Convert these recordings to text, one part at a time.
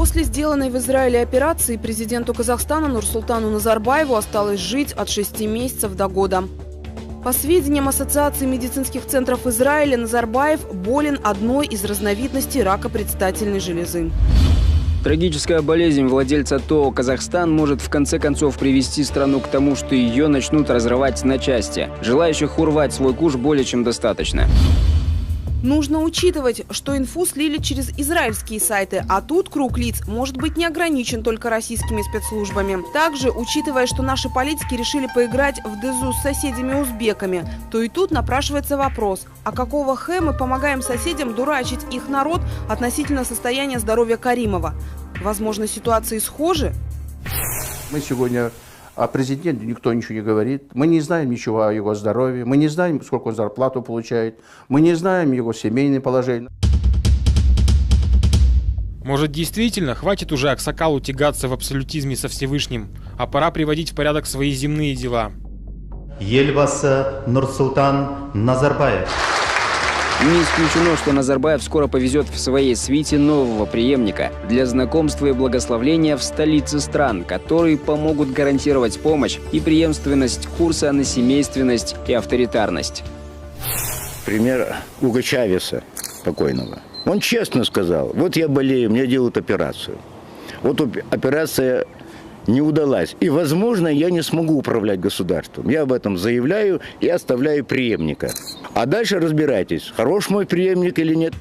После сделанной в Израиле операции президенту Казахстана Нурсултану Назарбаеву осталось жить от 6 месяцев до года. По сведениям Ассоциации медицинских центров Израиля, Назарбаев болен одной из разновидностей рака предстательной железы. Трагическая болезнь владельца ТОО «Казахстан» может в конце концов привести страну к тому, что ее начнут разрывать на части. Желающих урвать свой куш более чем достаточно. Нужно учитывать, что инфу слили через израильские сайты, а тут круг лиц может быть не ограничен только российскими спецслужбами. Также, учитывая, что наши политики решили поиграть в дезу с соседями-узбеками, то и тут напрашивается вопрос, а какого хэ мы помогаем соседям дурачить их народ относительно состояния здоровья Каримова? Возможно, ситуации схожи? Мы сегодня о президенте никто ничего не говорит. Мы не знаем ничего о его здоровье. Мы не знаем, сколько он зарплату получает. Мы не знаем его семейное положение. Может, действительно, хватит уже Аксакалу тягаться в абсолютизме со Всевышним, а пора приводить в порядок свои земные дела. Елбасы Нурсултан Назарбаев. Не исключено, что Назарбаев скоро повезет в своей свите нового преемника для знакомства и благословления в столице стран, которые помогут гарантировать помощь и преемственность курса на семейственность и авторитарность. Пример Уго Чавеса, покойного. Он честно сказал: вот я болею, мне делают операцию. Вот операция не удалась. И, возможно, я не смогу управлять государством. Я об этом заявляю и оставляю преемника. А дальше разбирайтесь, хорош мой преемник или нет.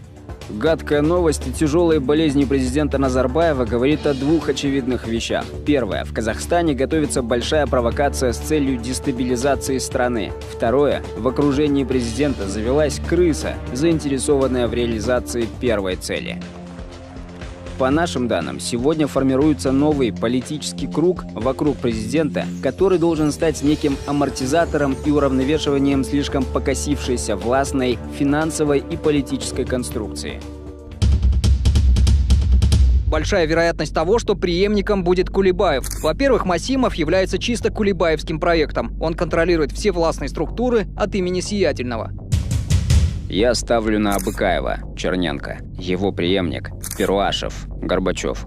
Гадкая новость о тяжелой болезни президента Назарбаева говорит о двух очевидных вещах. Первое. В Казахстане готовится большая провокация с целью дестабилизации страны. Второе. В окружении президента завелась крыса, заинтересованная в реализации первой цели. По нашим данным, сегодня формируется новый политический круг вокруг президента, который должен стать неким амортизатором и уравновешиванием слишком покосившейся властной, финансовой и политической конструкции. Большая вероятность того, что преемником будет Кулебаев. Во-первых, Масимов является чисто кулебаевским проектом. Он контролирует все властные структуры от имени Сиятельного. Я ставлю на Абыкаева, Черненко, его преемник Первашев, Горбачев.